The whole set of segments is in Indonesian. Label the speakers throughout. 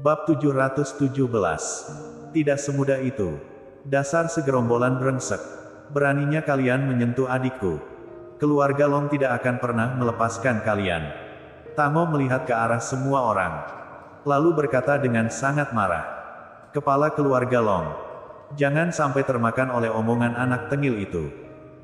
Speaker 1: Bab 717. Tidak semudah itu. Dasar segerombolan brengsek. Beraninya kalian menyentuh adikku. Keluarga Long tidak akan pernah melepaskan kalian. Tamo melihat ke arah semua orang. Lalu berkata dengan sangat marah. Kepala keluarga Long. Jangan sampai termakan oleh omongan anak tengil itu.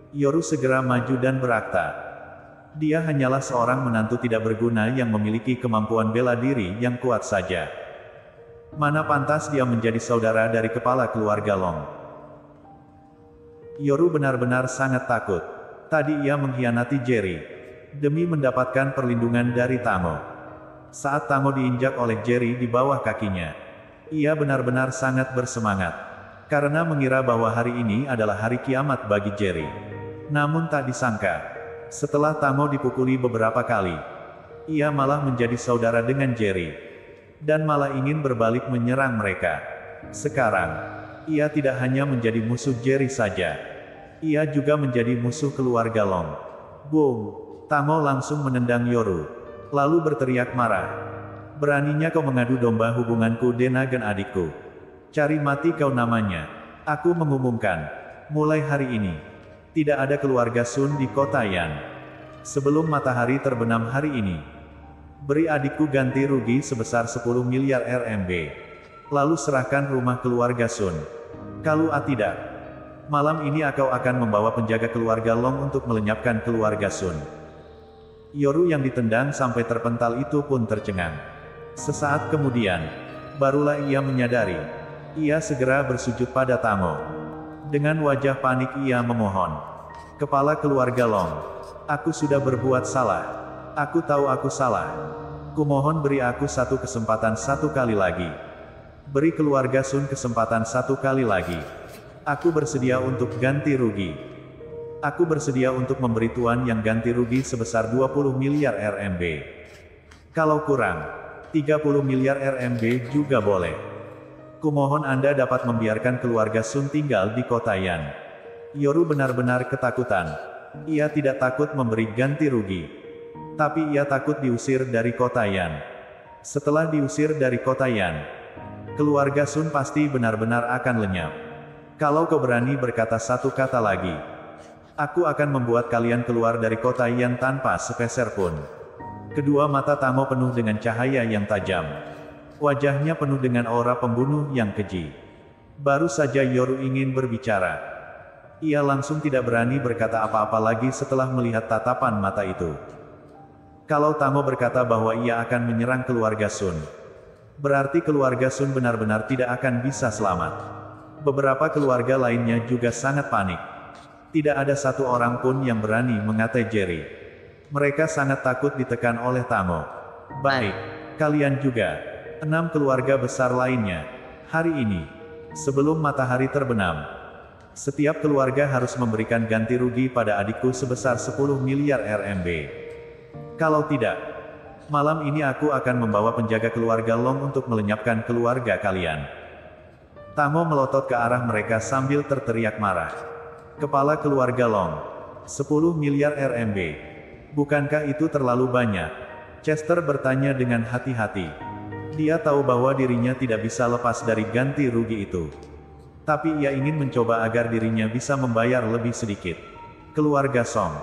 Speaker 1: Yoru segera maju dan berakta. Dia hanyalah seorang menantu tidak berguna yang memiliki kemampuan bela diri yang kuat saja. Mana pantas dia menjadi saudara dari kepala keluarga Long. Yoru benar-benar sangat takut. Tadi ia mengkhianati Jerry demi mendapatkan perlindungan dari Tamo. Saat Tamo diinjak oleh Jerry di bawah kakinya, ia benar-benar sangat bersemangat. Karena mengira bahwa hari ini adalah hari kiamat bagi Jerry. Namun tak disangka, setelah Tamo dipukuli beberapa kali, ia malah menjadi saudara dengan Jerry. Dan malah ingin berbalik menyerang mereka. Sekarang, ia tidak hanya menjadi musuh Jerry saja. Ia juga menjadi musuh keluarga Long. Boom! Tamo langsung menendang Yoru. Lalu berteriak marah. Beraninya kau mengadu domba hubunganku dengan adikku. Cari mati kau namanya. Aku mengumumkan. Mulai hari ini, tidak ada keluarga Sun di kota Yan. Sebelum matahari terbenam hari ini, beri adikku ganti rugi sebesar 10 miliar RMB. Lalu serahkan rumah keluarga Sun. Kalau tidak, malam ini kau akan membawa penjaga keluarga Long untuk melenyapkan keluarga Sun. Yoru yang ditendang sampai terpental itu pun tercengang. Sesaat kemudian, barulah ia menyadari. Ia segera bersujud pada Tamo. Dengan wajah panik ia memohon. Kepala keluarga Long, aku sudah berbuat salah. Aku tahu aku salah. Kumohon beri aku satu kesempatan satu kali lagi. Beri keluarga Sun kesempatan satu kali lagi. Aku bersedia untuk ganti rugi. Aku bersedia untuk memberi tuan yang ganti rugi sebesar 20 miliar RMB. Kalau kurang, 30 miliar RMB juga boleh. Kumohon Anda dapat membiarkan keluarga Sun tinggal di kota Yan. Yoru benar-benar ketakutan. Ia tidak takut memberi ganti rugi. Tapi ia takut diusir dari kota Yan. Setelah diusir dari kota Yan, keluarga Sun pasti benar-benar akan lenyap. Kalau kau berani berkata satu kata lagi, aku akan membuat kalian keluar dari kota Yan tanpa sepeser pun. Kedua mata Tamo penuh dengan cahaya yang tajam. Wajahnya penuh dengan aura pembunuh yang keji. Baru saja Yoru ingin berbicara, ia langsung tidak berani berkata apa-apa lagi setelah melihat tatapan mata itu. Kalau Tamo berkata bahwa ia akan menyerang keluarga Sun, berarti keluarga Sun benar-benar tidak akan bisa selamat. Beberapa keluarga lainnya juga sangat panik. Tidak ada satu orang pun yang berani mengatai Jerry. Mereka sangat takut ditekan oleh Tamo. Baik, kalian juga. 6 keluarga besar lainnya. Hari ini, sebelum matahari terbenam, setiap keluarga harus memberikan ganti rugi pada adikku sebesar 10 miliar RMB. Kalau tidak, malam ini aku akan membawa penjaga keluarga Long untuk melenyapkan keluarga kalian. Tamo melotot ke arah mereka sambil terteriak marah. Kepala keluarga Long, 10 miliar RMB. Bukankah itu terlalu banyak? Chester bertanya dengan hati-hati. Dia tahu bahwa dirinya tidak bisa lepas dari ganti rugi itu. Tapi ia ingin mencoba agar dirinya bisa membayar lebih sedikit. Keluarga Song.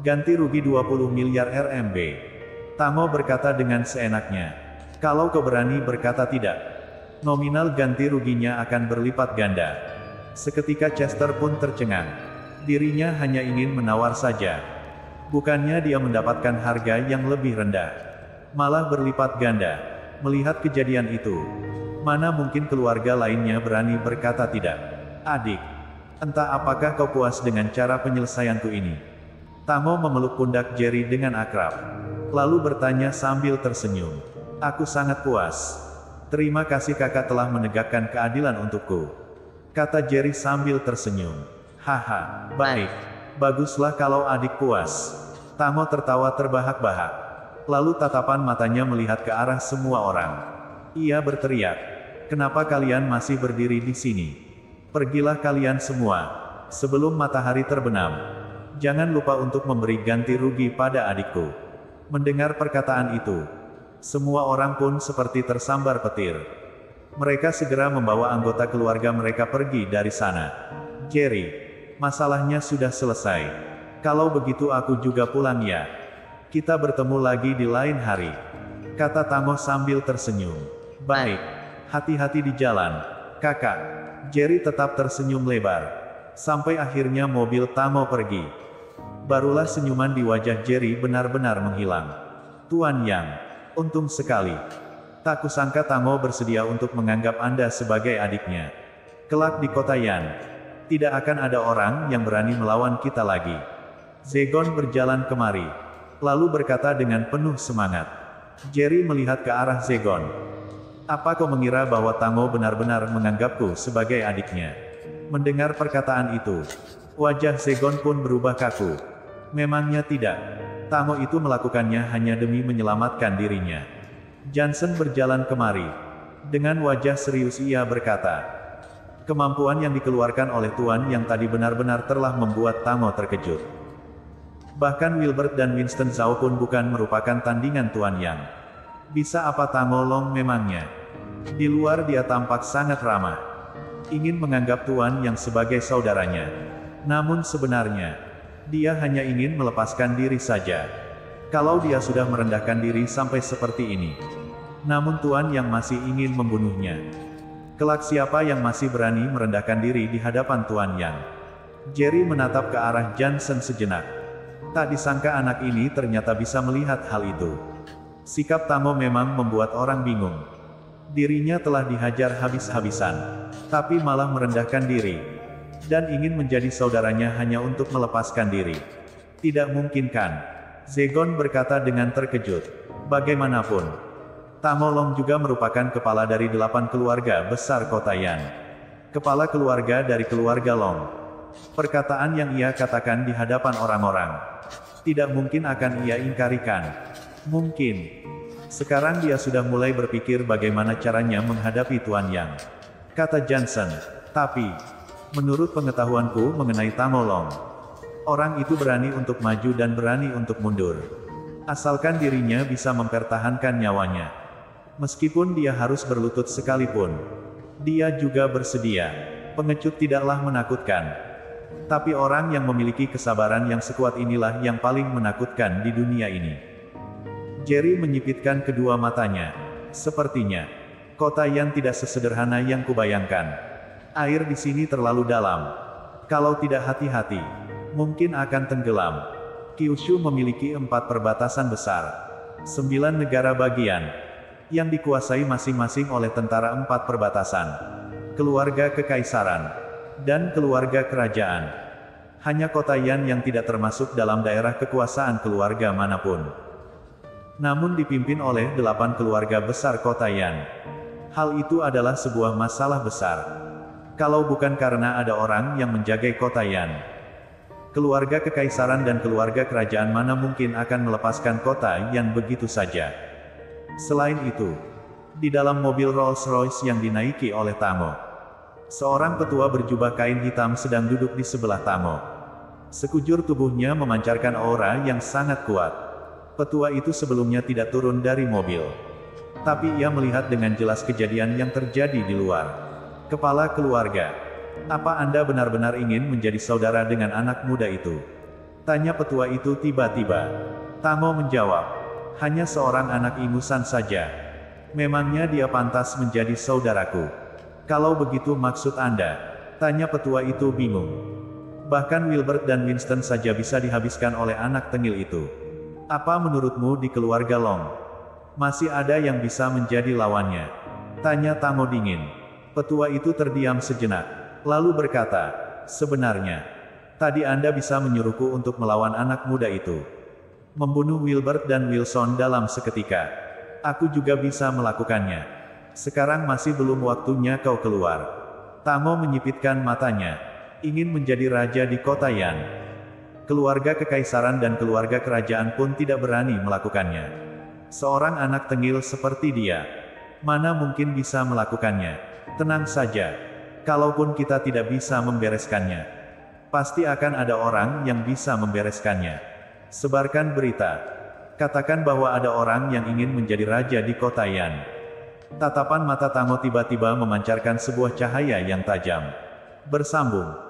Speaker 1: Ganti rugi 20 miliar RMB. Tamo berkata dengan seenaknya. Kalau kau berani berkata tidak, nominal ganti ruginya akan berlipat ganda. Seketika Chester pun tercengang. Dirinya hanya ingin menawar saja. Bukannya dia mendapatkan harga yang lebih rendah, malah berlipat ganda. Melihat kejadian itu, mana mungkin keluarga lainnya berani berkata tidak. Adik, entah apakah kau puas dengan cara penyelesaianku ini? Tamo memeluk pundak Jerry dengan akrab. Lalu bertanya sambil tersenyum. Aku sangat puas. Terima kasih kakak telah menegakkan keadilan untukku, kata Jerry sambil tersenyum. Haha, baik. Baguslah kalau adik puas. Tamo tertawa terbahak-bahak. Lalu tatapan matanya melihat ke arah semua orang. Ia berteriak, kenapa kalian masih berdiri di sini? Pergilah kalian semua, sebelum matahari terbenam. Jangan lupa untuk memberi ganti rugi pada adikku. Mendengar perkataan itu, Semua orang pun seperti tersambar petir. Mereka segera membawa anggota keluarga mereka pergi dari sana. Jerry, masalahnya sudah selesai. Kalau begitu aku juga pulang ya. Kita bertemu lagi di lain hari, kata Tamo sambil tersenyum. Baik, hati-hati di jalan, kakak. Jerry tetap tersenyum lebar. Sampai akhirnya mobil Tamo pergi. Barulah senyuman di wajah Jerry benar-benar menghilang. Tuan Yang, untung sekali. Tak kusangka Tamo bersedia untuk menganggap Anda sebagai adiknya. Kelak di kota Yan, tidak akan ada orang yang berani melawan kita lagi. Zegon berjalan kemari, lalu berkata dengan penuh semangat. Jerry melihat ke arah Zegon. Apa kau mengira bahwa Tamo benar-benar menganggapku sebagai adiknya? Mendengar perkataan itu, wajah Zegon pun berubah kaku. Memangnya tidak. Tamo itu melakukannya hanya demi menyelamatkan dirinya. Johnson berjalan kemari. Dengan wajah serius ia berkata, kemampuan yang dikeluarkan oleh Tuan yang tadi benar-benar telah membuat Tamo terkejut. Bahkan Wilbert dan Winston Zhao pun bukan merupakan tandingan Tuan Yang. Bisa apa Tamo Long memangnya? Di luar dia tampak sangat ramah. Ingin menganggap Tuan Yang sebagai saudaranya. Namun sebenarnya, dia hanya ingin melepaskan diri saja. Kalau dia sudah merendahkan diri sampai seperti ini. Namun Tuan Yang masih ingin membunuhnya. Kelak siapa yang masih berani merendahkan diri di hadapan Tuan Yang? Jerry menatap ke arah Johnson sejenak. Tak disangka anak ini ternyata bisa melihat hal itu. Sikap Tamo memang membuat orang bingung. Dirinya telah dihajar habis-habisan, tapi malah merendahkan diri. Dan ingin menjadi saudaranya hanya untuk melepaskan diri. Tidak mungkin kan? Zegon berkata dengan terkejut. Bagaimanapun, Tamo Long juga merupakan kepala dari 8 keluarga besar kota Yan. Kepala keluarga dari keluarga Long. Perkataan yang ia katakan di hadapan orang-orang, tidak mungkin akan ia ingkarikan. Mungkin. Sekarang dia sudah mulai berpikir bagaimana caranya menghadapi Tuan Yang. Kata Johnson. Tapi, menurut pengetahuanku mengenai Tamo Long, orang itu berani untuk maju dan berani untuk mundur. Asalkan dirinya bisa mempertahankan nyawanya. Meskipun dia harus berlutut sekalipun, dia juga bersedia. Pengecut tidaklah menakutkan. Tapi orang yang memiliki kesabaran yang sekuat inilah yang paling menakutkan di dunia ini. Jerry menyipitkan kedua matanya. Sepertinya, kota Yan tidak sesederhana yang kubayangkan. Air di sini terlalu dalam. Kalau tidak hati-hati, mungkin akan tenggelam. Kyushu memiliki 4 perbatasan besar. 9 negara bagian, yang dikuasai masing-masing oleh tentara 4 perbatasan. Keluarga kekaisaran, dan keluarga kerajaan. Hanya kota Yan yang tidak termasuk dalam daerah kekuasaan keluarga manapun. Namun dipimpin oleh 8 keluarga besar kota Yan. Hal itu adalah sebuah masalah besar. Kalau bukan karena ada orang yang menjaga kota Yan, keluarga kekaisaran dan keluarga kerajaan mana mungkin akan melepaskan kota Yan begitu saja. Selain itu, di dalam mobil Rolls-Royce yang dinaiki oleh Tamo, seorang petua berjubah kain hitam sedang duduk di sebelah Tamo. Sekujur tubuhnya memancarkan aura yang sangat kuat. Petua itu sebelumnya tidak turun dari mobil. Tapi ia melihat dengan jelas kejadian yang terjadi di luar. Kepala keluarga, apa Anda benar-benar ingin menjadi saudara dengan anak muda itu? Tanya petua itu tiba-tiba. Tamo menjawab, hanya seorang anak ingusan saja. Memangnya dia pantas menjadi saudaraku? Kalau begitu maksud Anda? Tanya petua itu bingung. Bahkan Wilbert dan Winston saja bisa dihabiskan oleh anak tengil itu. Apa menurutmu di keluarga Long? Masih ada yang bisa menjadi lawannya? Tanya Tamo dingin. Petua itu terdiam sejenak, lalu berkata, sebenarnya, tadi Anda bisa menyuruhku untuk melawan anak muda itu. Membunuh Wilbert dan Wilson dalam seketika. Aku juga bisa melakukannya. Sekarang masih belum waktunya kau keluar. Tamo menyipitkan matanya. Ingin menjadi raja di kota Yan. Keluarga kekaisaran dan keluarga kerajaan pun tidak berani melakukannya. Seorang anak tengil seperti dia, mana mungkin bisa melakukannya? Tenang saja. Kalaupun kita tidak bisa membereskannya, pasti akan ada orang yang bisa membereskannya. Sebarkan berita. Katakan bahwa ada orang yang ingin menjadi raja di kota Yan. Tatapan mata Tango tiba-tiba memancarkan sebuah cahaya yang tajam. Bersambung.